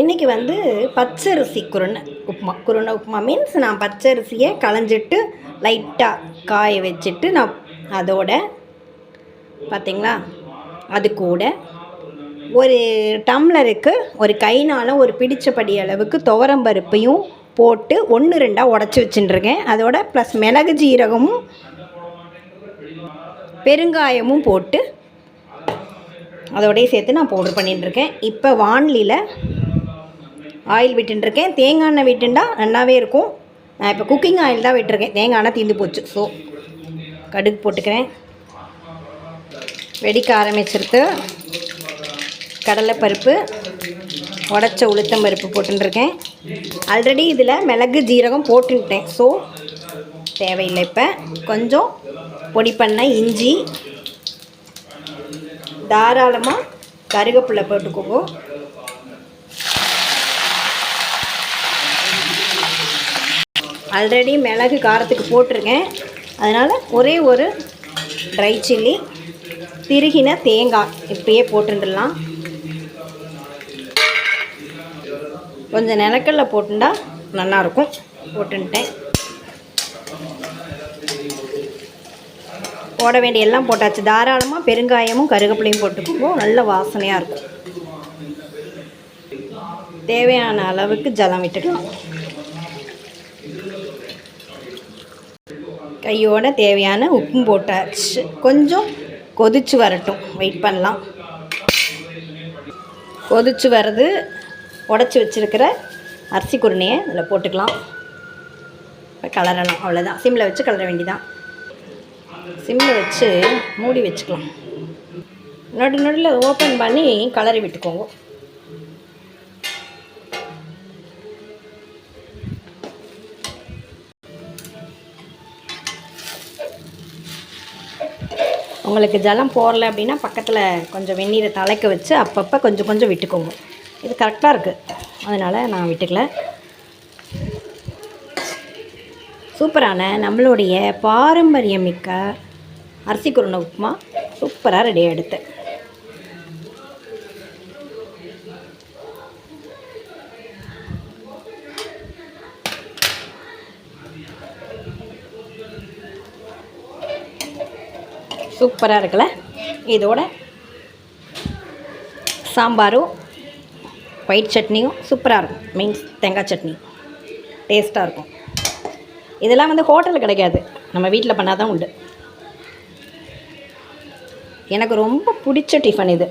இன்றைக்கி வந்து பச்சரிசி குருணை உப்புமா மீன்ஸ் நான் பச்சரிசியை களைஞ்சிட்டு லைட்டாக காய வச்சுட்டு நான் அதோட பார்த்திங்களா அது கூட ஒரு டம்ளருக்கு ஒரு கைனால் ஒரு பிடிச்சபடி அளவுக்கு துவரம்பருப்பையும் போட்டு 1-2 உடச்சி வச்சுட்டுருக்கேன். அதோட ப்ளஸ் மிளகு ஜீரகமும் பெருங்காயமும் போட்டு அதோடய சேர்த்து நான் பவுடர் பண்ணிட்டுருக்கேன். இப்போ வாணலியில் ஆயில் விட்டுருக்கேன். தேங்காய் எண்ணெய் விட்டுண்டா நல்லாவே இருக்கும். நான் இப்போ குக்கிங் ஆயில் தான் விட்டுருக்கேன். தேங்காய் எண்ணெய் தீர்ந்து போச்சு. ஸோ கடுகு போட்டுக்கிறேன். வெடிக்க ஆரம்பிச்சிருத்து. கடலைப்பருப்பு, உடச்ச உளுத்தம்பருப்பு போட்டுருக்கேன். ஆல்ரெடி இதில் மிளகு ஜீரகம் போட்டுட்டேன். ஸோ தேவையில்லை. இப்போ கொஞ்சம் பொடி பண்ண இஞ்சி, தாராளமாக கருவேப்பிலை போட்டுக்கோங்க. ஆல்ரெடி மிளகு காரத்துக்கு போட்டிருக்கேன். அதனால் ஒரே ஒரு ட்ரை சில்லி, திருகின தேங்காய் இப்படியே போட்டுடலாம். கொஞ்சம் நிலக்கடல போட்டுட்டா நல்லாயிருக்கும். போட்டுட்டேன். போட வேண்டிய எல்லாம் போட்டாச்சு. தாராளமாக பெருங்காயமும் கருவேப்பிலையும் போட்டுக்கோங்க. நல்ல வாசனையாக இருக்கும். தேவையான அளவுக்கு ஜலம் விட்டுக்கலாம். கையோட தேவையான உப்பும் போட்டாச்சு. கொஞ்சம் கொதிச்சு வரட்டும், வெயிட் பண்ணலாம். கொதிச்சு வர்றது. உடச்சி வச்சுருக்கிற அரிசி குருணையை இதில் போட்டுக்கலாம். இப்போ கலரலாம். அவ்வளோதான். சிம்மில் வச்சு கலர வேண்டிதான். சிம்மில் வச்சு மூடி வச்சுக்கலாம். நடுவில் ஓப்பன் பண்ணி கலரி விட்டுக்கோங்க. உங்களுக்கு ஜலம் போடல அப்படின்னா பக்கத்தில் கொஞ்சம் வெந்நீரை தலைக்க வச்சு அப்பப்போ கொஞ்சம் கொஞ்சம் விட்டுக்கோங்க. இது கரெக்டாக இருக்குது. அதனால் நான் விட்டுக்கல. சூப்பரான நம்மளுடைய பாரம்பரியமிக்க அரிசி குருணை உப்புமா சூப்பராக ரெடியாக எடுத்தேன். சூப்பராக இருக்குல்ல. இதோட சாம்பாரும் ஒயிட் சட்னியும் சூப்பராக இருக்கும். மீன்ஸ் தேங்காய் சட்னி டேஸ்ட்டாக இருக்கும். இதெல்லாம் வந்து ஹோட்டலில் கிடைக்காது. நம்ம வீட்டில் பண்ணால் தான் உண்டு. எனக்கு ரொம்ப பிடிச்ச டிஃபன் இது.